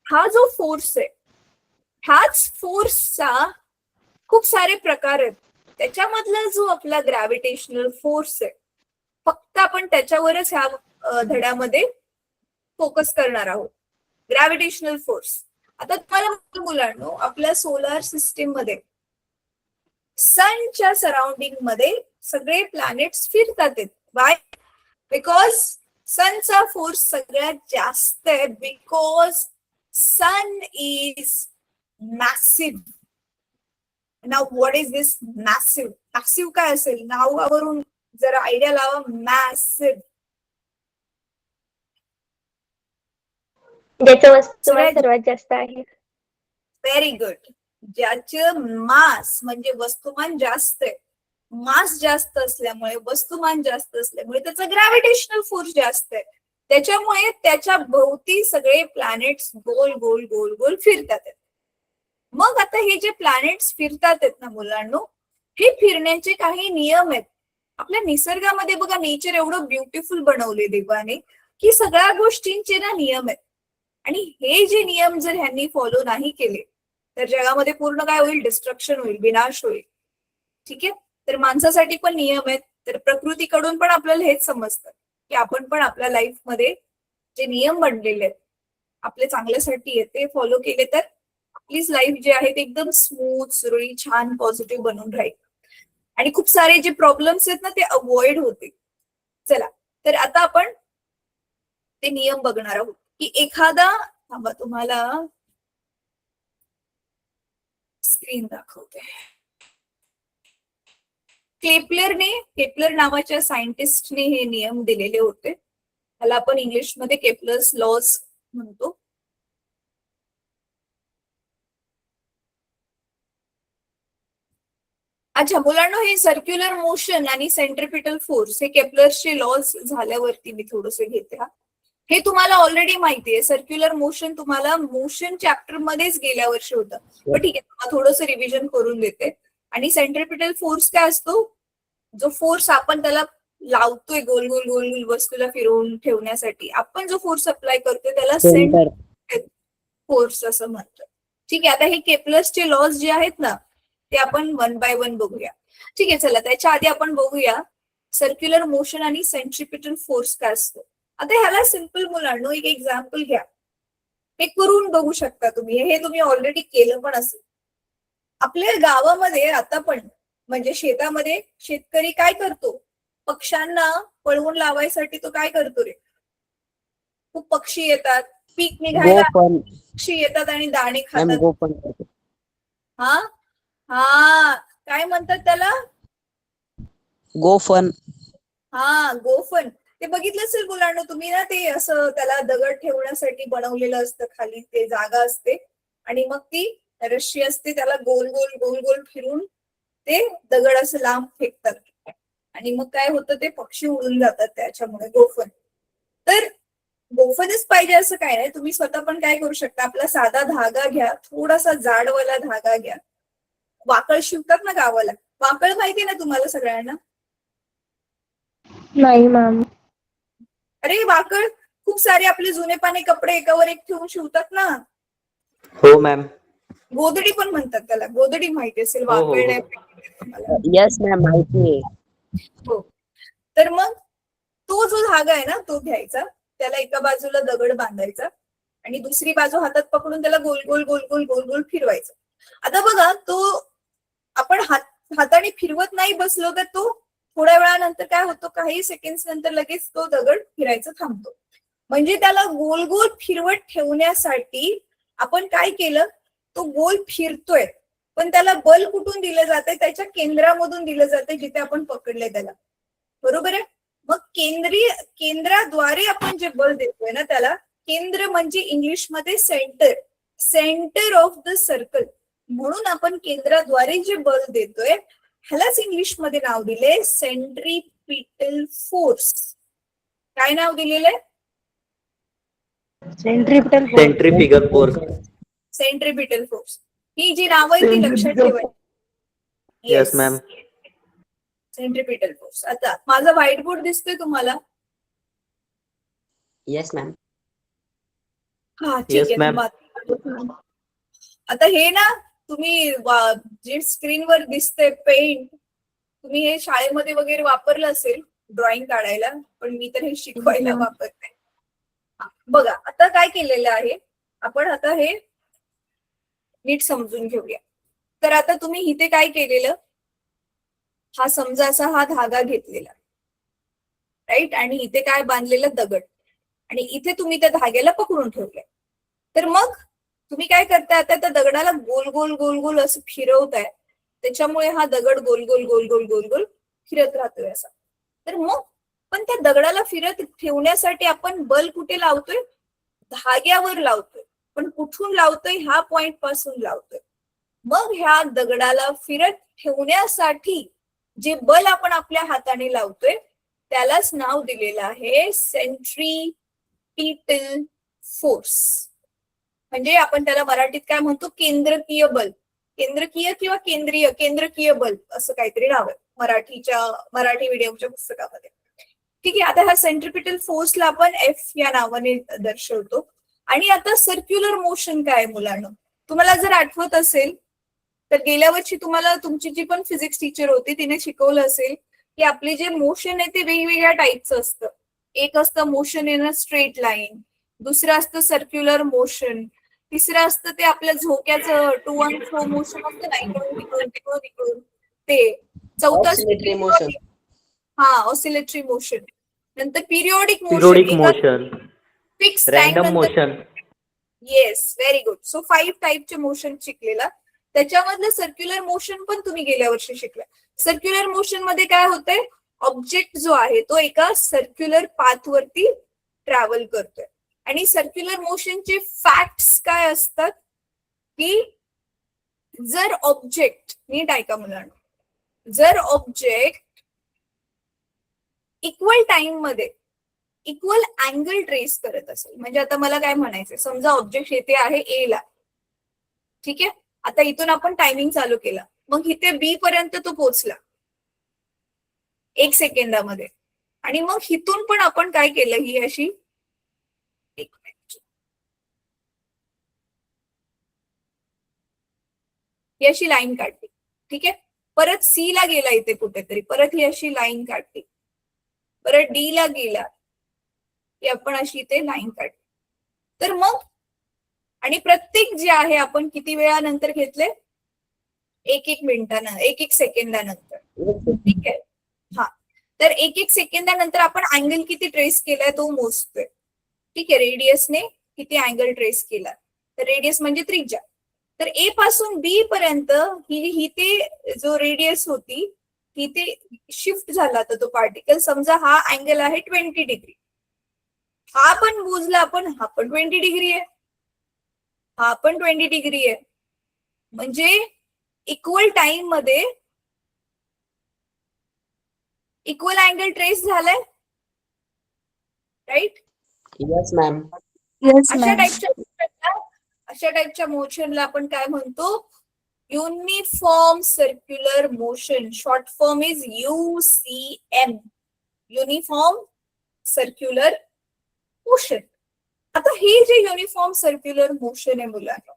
हा जो फोर्स आहे, ह्याच फोर्सचा खूप सारे प्रकार आहेत. त्याच्यामधला जो आपला ग्रॅव्हिटेशनल फोर्स आहे, फक्त आपण त्याच्यावरच ह्या धड्यामध्ये फोकस करणार आहोत. Gravitational force. आता तुम्हाला मुलांनो, आपल्या सोलार सिस्टीम मध्ये सनच्या सराउंडिंग मध्ये सगळे प्लॅनेट्स फिरतात. वाय? बिकॉज सनचा फोर्स सगळ्यात जास्त आहे. Because sun is massive. नाव what is this massive? Massive काय असेल? नावावरून जरा आयडिया लावा. मॅसिव्ह. ज्याचं वस्तुमान सर्वात जास्त आहे. Very good. ज्याचं मास म्हणजे वस्तुमान जास्त आहे. मास जास्त असल्यामुळे, वस्तुमान जास्त असल्यामुळे त्याचा ग्रॅव्हिटेशनल फोर्स जास्त आहे. त्याच्यामुळे त्याच्या भोवती सगळे प्लॅनेट्स गोल गोल गोल गोल फिरतात. मग आता हे जे प्लॅनेट्स फिरतात आहेत ना मुलांनो, हे फिरण्याचे काही नियम आहेत. आपल्या निसर्गामध्ये बघा, नेचर एवढं ब्युटिफुल बनवले देवाने की सगळ्या गोष्टींचे ना नियम आहेत. आणि हे जे नियम जर ह्यांनी फॉलो नाही केले तर जगामध्ये पूर्ण काय होईल? डिस्ट्रक्शन होईल, विनाश होईल. ठीक आहे. तर माणसासाठी पण नियम आहेत. तर प्रकृतीकडून पण आपल्याला हेच समजतं की आपण पण आपल्या लाईफमध्ये जे नियम बनलेले आहेत आपल्या चांगल्यासाठी आहेत, ते फॉलो केले तर आपलीच लाईफ जी आहे ते एकदम स्मूथ, सुरळीत, छान, पॉझिटिव्ह बनून राहील. आणि खूप सारे जे प्रॉब्लेम्स आहेत ना ते अवॉइड होतील. चला, तर आता आपण ते नियम बघणार आहोत की एखादा, थांबा तुम्हाला स्क्रीन दाखवते. केपलर नावाच्या सायंटिस्टने हे नियम दिलेले होते. त्याला आपण इंग्लिशमध्ये केपलर्स लॉज म्हणतो. अच्छा मुलांनो, हे सर्क्युलर मोशन आणि सेंट्रिपिटल फोर्स हे केपलर्सचे लॉज झाल्यावरती मी थोडंसं घेते. हे तुम्हाला ऑलरेडी माहिती आहे. सर्क्युलर मोशन तुम्हाला मोशन चॅप्टर मध्येच गेल्या वर्षी होतं, पण ठीक आहे, थोडंसं रिव्हिजन करून देते. आणि सेंट्रिपिटल फोर्स काय असतो? जो फोर्स आपण त्याला लावतोय गोल गोल गोल गोल वस्तूला फिरवून ठेवण्यासाठी, आपण जो फोर्स अप्लाय करतोय त्याला सेंट्रिपिटल फोर्स असं म्हणतो. ठीक आहे. आता हे केपलर्सचे लॉज जे आहेत ना ते आपण 1 बाय 1 बघूया. ठीक आहे. चला, त्याच्या आधी आपण बघूया सर्क्युलर मोशन आणि सेंट्रिपिटल फोर्स काय असतो. आता ह्याला सिंपल मुलांनो एक एक्झाम्पल घ्या. हे करून बघू शकता तुम्ही. हे तुम्ही ऑलरेडी केलं पण असेल. आपल्या गावामध्ये आता पण म्हणजे शेतामध्ये शेतकरी काय करतो? पक्ष्यांना पळवून लावायसाठी तो काय करतो रे? खूप पक्षी येतात, पीक निघायला पक्षी येतात आणि दाणे खातात. हा हा, काय म्हणतात त्याला? गोफन. हा, गोफन. ते बघितलं असेल मुलांना तुम्ही ना, ते असं त्याला दगड ठेवण्यासाठी बनवलेलं असतं. खाली ते जागा असते आणि मग ती रश्शी असते, त्याला गोल गोल गोल गोल फिरून ते दगड असं लांब फेकतात आणि मग काय होतं ते पक्षी उडून जातात त्याच्यामुळे गोफण. तर गोफणच पाहिजे असं काय नाही, तुम्ही स्वतः पण काय करू शकता, आपला साधा धागा घ्या, थोडासा जाडवाला धागा घ्या. वाकळ शिवतात ना गावाला, वाकळ माहिती ना तुम्हाला सगळ्यांना? नाही मॅम. अरे वाकळ खूप सारे आपले जुने पाने कपडे एकावर एक ठेवून शिवतात ना. हो मॅम. गोधडी पण म्हणतात त्याला, गोधडी माहिती असेल, हो, हो, वाकळ हो. नाही माहिती तुम्हाला. येस मॅम, माहिती आहे. हो. तर मग तो जो धागा आहे ना तो घ्यायचा, त्याला एका बाजूला दगड बांधायचा आणि दुसरी बाजू हातात पकडून त्याला गोल गोल गोल गोल गोल गोल फिरवायचं. आता बघा तो आपण हाताने फिरवत नाही बसलो तर तो थोड्या वेळानंतर काय होतो, काही सेकंड नंतर लगेच तो दगड फिरायचं थांबतो. म्हणजे त्याला गोल गोल फिरवत ठेवण्यासाठी आपण काय केलं, तो गोल फिरतोय पण त्याला बल कुठून दिलं जातंय, त्याच्या केंद्रामधून दिलं जातंय जिथे आपण पकडलंय त्याला. बरोबर आहे. मग केंद्राद्वारे आपण जे बल देतोय ना त्याला, केंद्र म्हणजे इंग्लिशमध्ये centre, centre of the circle, म्हणून आपण केंद्राद्वारे जे बल देतोय ह्यालाच इंग्लिशमध्ये नाव दिले सेंट्रीपिटल फोर्स. काय नाव दिलेलं आहे? Centrifugal force. Centripetal force. ही जी नावं आहेत ती लक्षात ठेवायची. Yes ma'am. Centripetal force. आता माझा व्हाईट बोर्ड दिसतोय तुम्हाला? Yes ma'am. हा Yes, ठीक आहे. ma'am. आता हे ना तुम्ही जे स्क्रीनवर दिसतंय पेंट, तुम्ही हे शाळेमध्ये वगैरे वापरलं असेल ड्रॉइंग काढायला, पण मी तर हे शिकवायला वापरते. बघा आता काय केलेलं आहे आपण, आता हे नीट समजून घेऊया. तर आता तुम्ही इथे काय केलेलं, हा समजा असा हा धागा घेतलेला राईट, आणि इथे काय बांधलेलं दगड, आणि इथे तुम्ही त्या धाग्याला पकडून ठेवलंय. तर मग तुम्ही काय करताय, आता त्या दगडाला गोल गोल गोल गोल असं फिरवताय, त्याच्यामुळे हा दगड गोल गोल गोल गोल गोल गोल फिरत राहतोय असा. तर मग पण त्या दगडाला फिरत ठेवण्यासाठी आपण बल कुठे लावतोय, धाग्यावर लावतोय, पण कुठून लावतोय, ह्या पॉइंट पासून लावतोय. मग ह्या दगडाला फिरत ठेवण्यासाठी जे बल आपण आपल्या हाताने लावतोय त्यालाच नाव दिलेलं आहे सेंट्रीपिटल फोर्स. म्हणजे आपण त्याला मराठीत काय म्हणतो, केंद्रकीय बल, केंद्रकीय किंवा केंद्रकीय बल असं काहीतरी नाव आहे मराठी मीडियमच्या पुस्तकामध्ये. ठीक आहे. आता ह्या सेंट्रीपिटल फोर्सला आपण एफ या नावाने दर्शवतो. आणि आता सर्क्युलर मोशन काय मुलांना, तुम्हाला जर आठवत असेल तर गेल्या वर्षी तुम्हाला तुमची जी पण फिजिक्स टीचर होती तिने शिकवलं असेल की आपले जे मोशन आहे ते वेगवेगळ्या टाईपचं असतं. एक असतं motion in a straight line, दुसरं असतं सर्क्युलर मोशन, तिसरं असतं ते आपल्या झोक्याचं टू अँड फ्रो मोशन असतं ना, इकडून तिकडून ते. चौथं ऑसिलेटरी मोशन. Oscillatory motion. नंतर periodic periodic motion, motion, fix time random नंतर. Motion. Yes, very good. So 5 टाईपचे मोशन शिकलेला. त्याच्यामधलं सर्क्युलर मोशन पण तुम्ही गेल्या वर्षी शिकला. सर्क्युलर मोशन मध्ये काय होतंय, ऑब्जेक्ट जो आहे तो एका सर्क्युलर पाथ वरती ट्रॅव्हल करतोय. आणि सर्क्युलर मोशनचे फॅक्ट्स काय असतात की जर ऑब्जेक्ट, नीट ऐका मुलांना, जर ऑब्जेक्ट इक्वल टाइम मध्ये इक्वल अँगल ट्रेस करत असेल, म्हणजे आता मला काय म्हणायचंय, समजा ऑब्जेक्ट येथे आहे ए ला, ठीक आहे. आता इथून आपण टायमिंग चालू केला, मग इथे बी पर्यंत तो पोहोचला 1 सेकंदामध्ये, आणि मग इथून पण आपण काय केलं, ही अशी लाईन काढली, ठीक आहे. परत सी ला गेला इथे कुठेतरी, परत ही अशी लाईन काढली, परत डी ला गेला, की आपण अशी इथे लाईन काढली. तर मग आणि प्रत्येक जे आहे आपण किती वेळानंतर घेतले, 1-1 मिनिटानं, 1-1 सेकंदानंतर, ठीक आहे. हा, तर 1-1 सेकंदानंतर आपण अँगल किती ट्रेस केलाय तो मोजतोय, ठीक आहे. रेडियसने किती अँगल ट्रेस केला, तर रेडियस म्हणजे त्रिज्या. तर ए पासून बी पर्यंत ही ते जो रेडियस होती ती ते शिफ्ट झाला तर तो पार्टिकल, समजा हा अँगल आहे 20 डिग्री, हा पण मोजला आपण, हा पण 20 डिग्री आहे, हा पण 20 डिग्री आहे. म्हणजे इक्वल टाइम मध्ये इक्वल अँगल ट्रेस झालाय, राईट? Yes ma'am. येस अशा टाईपच्या मोशनला आपण काय म्हणतो? Uniform circular motion. Short form is UCM, uniform circular motion. आता हे जे युनिफॉर्म सर्क्युलर मोशन आहे मुलांना,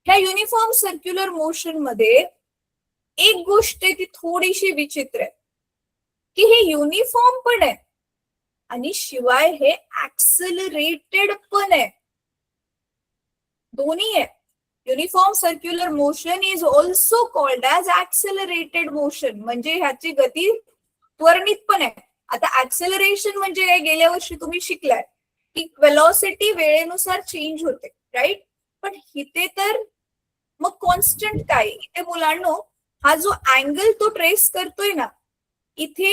ह्या युनिफॉर्म सर्क्युलर मोशन मध्ये एक गोष्ट आहे ती थोडीशी विचित्र आहे, की हे युनिफॉर्म पण आहे आणि शिवाय हे ऍक्सेलरेटेड पण आहे. दोन्ही आहे. Uniform circular motion is also called as accelerated motion. म्हणजे ह्याची गती त्वरणित पण आहे. आता ऍक्सेलरेशन म्हणजे काय, गेल्या वर्षी तुम्ही शिकलाय की वेलॉसिटी वेळेनुसार चेंज होते, राईट? पण इथे तर मग कॉन्स्टंट काय? इथे मुलांनो हा जो अँगल तो ट्रेस करतोय ना, इथे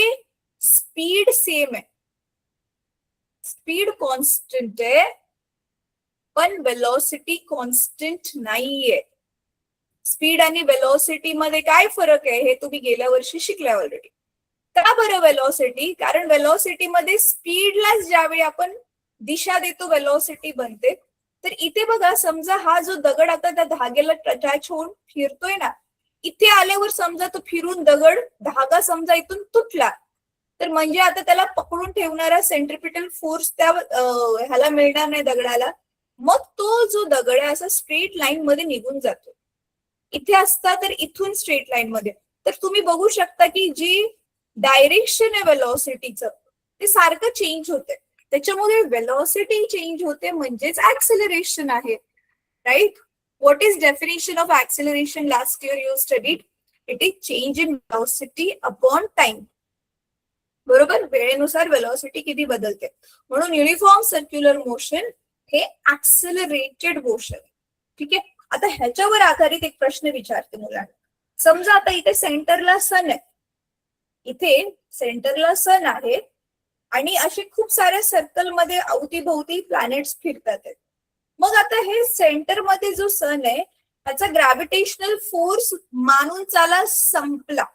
स्पीड सेम आहे, स्पीड कॉन्स्टंट आहे, पण वेलॉसिटी कॉन्स्टंट नाहीये. स्पीड आणि वेलॉसिटी मध्ये काय फरक आहे हे तुम्ही गेल्या वर्षी शिकलाय ऑलरेडी. का बरं वेलॉसिटी? कारण वेलॉसिटी मध्ये स्पीडला ज्यावेळी आपण दिशा देतो वेलॉसिटी बनते. तर इथे बघा, समजा हा जो दगड आता त्या धाग्याला अटॅच होऊन फिरतोय ना, इथे आल्यावर समजा तो फिरून दगड धागा समजा इथून तुटला, तर म्हणजे आता त्याला पकडून ठेवणारा सेंट्रिपिटल फोर्स त्या ह्याला मिळणार नाही दगडाला. मग तो जो दगड आहे असा स्ट्रेट लाईन मध्ये निघून जातो. इथे असता तर इथून स्ट्रेट लाईन मध्ये. तर तुम्ही बघू शकता की जी डायरेक्शन आहे वेलॉसिटीचं ते सारखं चेंज होते. त्याच्यामुळे वेलॉसिटी चेंज होते म्हणजेच ऍक्सेलरेशन आहे, right? What is definition of acceleration? Last year you studied. It is change in velocity upon time. बरोबर? वेळेनुसार वेलॉसिटी किती बदलते. म्हणून युनिफॉर्म सर्क्युलर मोशन हे ऍक्सेलरेटेड मोशन. ठीक आहे. आता ह्याच्यावर आधारित एक प्रश्न विचारते मुलांना. समजा आता इथे सेंटरला सन आहे, इथे सेंटरला सन आहे आणि असे खूप साऱ्या सर्कल मध्ये अवतीभोवती प्लॅनेट्स फिरतात आहेत. मग आता हे सेंटर मध्ये जो सन आहे त्याचा ग्रॅव्हिटेशनल फोर्स मानून चाला संपला,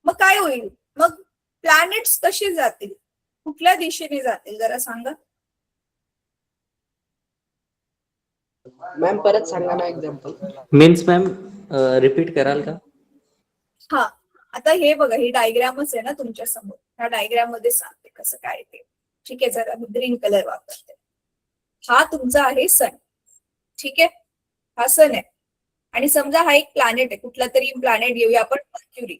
मग काय होईल? मग प्लॅनेट्स कसे जातील, कुठल्या दिशेने जातील जरा सांगा. मॅम परत सांगा ना एक्झाम्पल. मीन्स मॅम रिपीट कराल का? हा, आता हे बघा, ही डायग्रामच आहे ना तुमच्या समोर. ह्या डायग्राम मध्ये सांगते कसं काय ते. ठीक आहे, जरा ग्रीन कलर वापरते. हा तुमचा आहे सन. ठीक आहे, हा सन आहे आणि समजा हा एक प्लॅनेट आहे, कुठला तरी प्लॅनेट घेऊया आपण मर्क्युरी.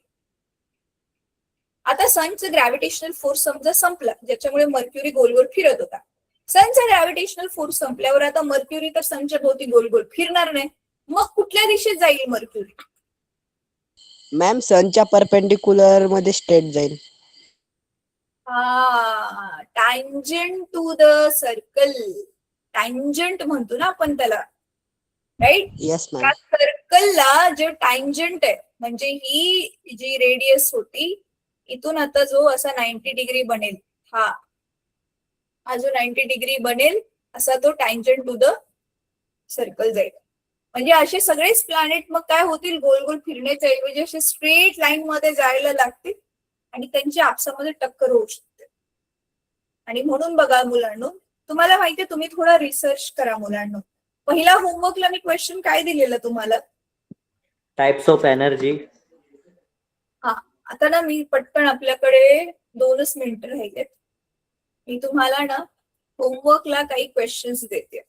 आता सनचं ग्रॅव्हिटेशनल फोर्स समजा संपला, ज्याच्यामुळे मर्क्युरी गोल गोल फिरत होता. सनचा ग्रॅव्हिटेशनल फोर्स संपल्यावर आता मर्क्युरी तर सनच्या भोवती गोल गोल फिरणार नाही. मग कुठल्या दिशेत जाईल मर्क्युरी? मॅम सनच्या परपेंडिक्युलर मध्ये स्ट्रेट जाईल. हा, tangent to the circle. Tangent म्हणतो ना आपण त्याला, राईट? Yes ma'am. त्या सर्कलला जे टँजंट आहे, म्हणजे ही जी रेडियस होती इथून आता जो असा 90 डिग्री बनेल, हा जो 90 डिग्री बनेल असा तो टँजंट टू द सर्कल जाईल. म्हणजे असे सगळेच प्लॅनेट मग काय होतील, गोल गोल फिरण्याच्या ऐवजी असे स्ट्रेट लाईन मध्ये जायला लागतील आणि त्यांची आपसामध्ये टक्कर होऊ शकते. आणि म्हणून बघा मुलांनो, तुम्हाला माहितीये, तुम्ही थोडा रिसर्च करा मुलांनो. पहिला होमवर्कला मी क्वेश्चन काय दिलेलं तुम्हाला? Types of energy. हा, आता ना मी पटकन, आपल्याकडे 2च मिनिटं राहिलेत, मी तुम्हाला ना होमवर्कला काही क्वेश्चन्स देते.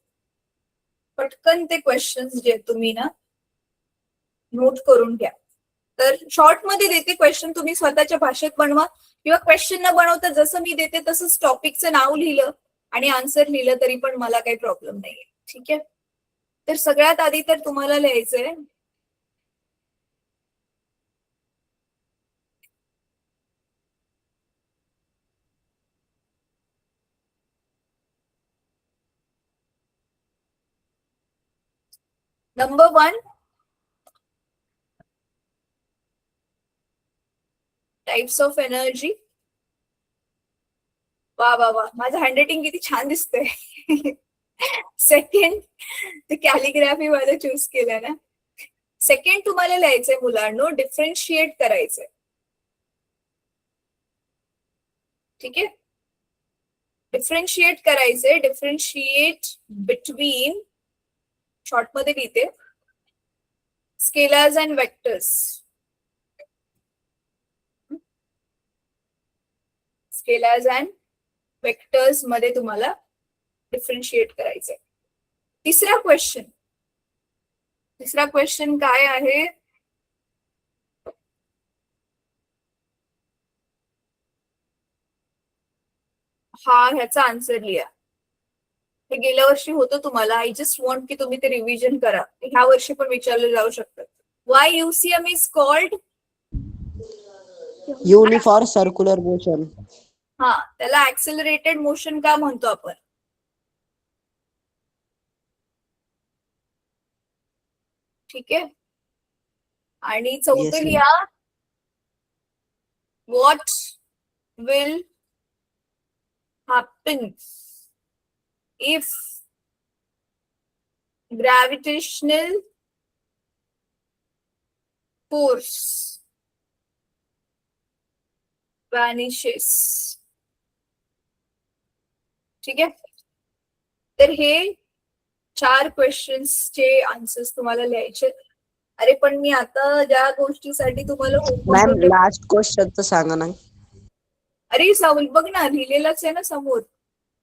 पटकन ते क्वेश्चन्स जे तुम्ही ना नोट करून घ्या. तर शॉर्ट मध्ये देते क्वेश्चन, तुम्ही स्वतःच्या भाषेत बनवा किंवा क्वेश्चन न बनवता जसं मी देते तसंच टॉपिकचं नाव लिहिलं आणि आन्सर लिहिलं तरी पण मला काही प्रॉब्लेम नाहीये. ठीक आहे. तर सगळ्यात आधी तर तुम्हाला लिहायचंय नंबर 1, टाइप्स ऑफ एनर्जी. वा वा वा, माझं हँडरायटिंग किती छान दिसतंय. सेकंड, ते कॅलिग्राफी माझं चूज केलं ना. सेकंड तुम्हाला लिहायचंय मुलांनो, डिफरन्शिएट करायचंय. ठीक आहे. डिफरन्शिएट करायचे. डिफरन्शिएट बिटवीन, शॉर्ट मध्ये लिहिते, scalars and vectors. Scalars and vectors मध्ये तुम्हाला डिफरन्शिएट करायचंय. तिसरा क्वेश्चन काय आहे? ह्याचा आन्सर लिहा. हे गेल्या वर्षी होतं तुम्हाला. आय जस्ट वॉन्ट की तुम्ही ते रिव्हिजन करा. ह्या वर्षी पण विचारले जाऊ शकतात. Why UCM is called? Uniform circular motion. त्याला ऍक्सेलरेटेड मोशन का म्हणतो आपण? ठीक आहे. आणि Yes, चौथं ma'am. लिहा, what will happen if gravitational force vanishes. ठीक आहे. तर हे 4 क्वेश्चन्सचे आन्सर्स तुम्हाला लिहायचे. अरे पण मी आता ज्या गोष्टीसाठी तुम्हाला मॅम homework लास्ट क्वेश्चनचं सांगा ना. अरे साऊल बघ ना, लिहिलेलंच आहे ना समोर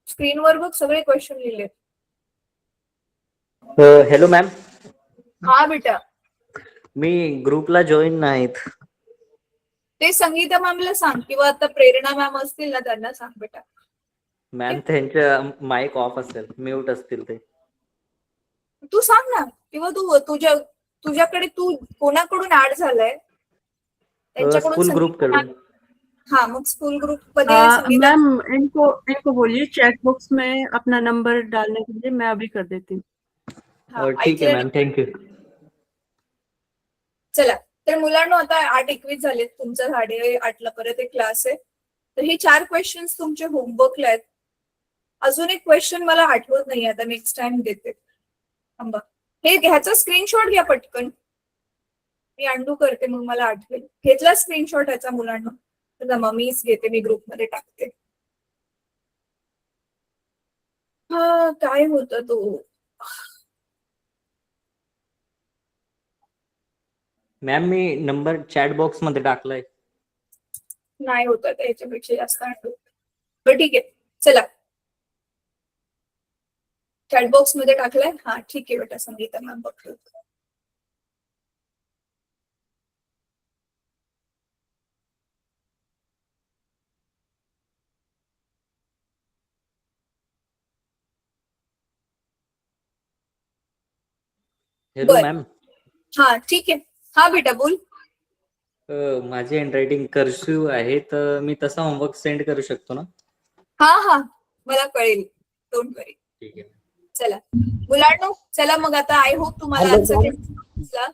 स्क्रीनवर, बघ सगळे क्वेश्चन लिहिले. हॅलो मॅम, हा बेटा, मी ग्रुपला जॉईन नाहीत. ते संगीता मॅमला सांग किंवा आता प्रेरणा मॅम असतील ना त्यांना सांग बेटा. मॅम त्यांच्या माईक ऑफ असेल, म्यूट असतील ते. तू सांग ना, किंवा तुझ्याकडे तू कोणाकडून ऍड झालाय त्यांच्याकडून स्कूल ग्रुप कडून. मग स्कूल ग्रुप मध्ये संगीता. मैम इनको बोलिए चैट बॉक्स में अपना नंबर डालने के लिए, मैं अभी कर देती हूँ. ठीक आहे मॅम, थँक्यू. चला, तर मुलांना आता 8:21 झालेत. तुमचा 8:30ला परत एक क्लास आहे. तर हे 4 क्वेश्चन्स तुमचे होमवर्कला आहेत. अजून एक क्वेश्चन मला आठवत नाही, आता नेक्स्ट टाइम देते. थांबा, ह्याचा स्क्रीनशॉट घ्या पटकन. मी अंडू करते, मग मला आठवेल. घेतला स्क्रीनशॉट ह्याचा मुलांना? तर मीच घेते, मी ग्रुपमध्ये टाकते. काय होता तो? मॅम मी नंबर चॅट बॉक्स मध्ये टाकलाय. नाही होत आता, याच्यापेक्षा जास्त अंडू. बरं ठीक आहे, चला. चॅट बॉक्स मध्ये टाकलाय. ठीक आहे बेटा, संगीता मॅम बघतो. हॅलो बरं. मॅम, ठीक आहे. बेटा बोल. माझी हँडरायटिंग कर्सिव्ह आहे, तर मी तसा होमवर्क सेंड करू शकतो ना? मला कळेल, डोंट वरी. ठीक आहे. चला मुलांनो, चला मग आता आय होप तुम्हाला Hello, आन्सर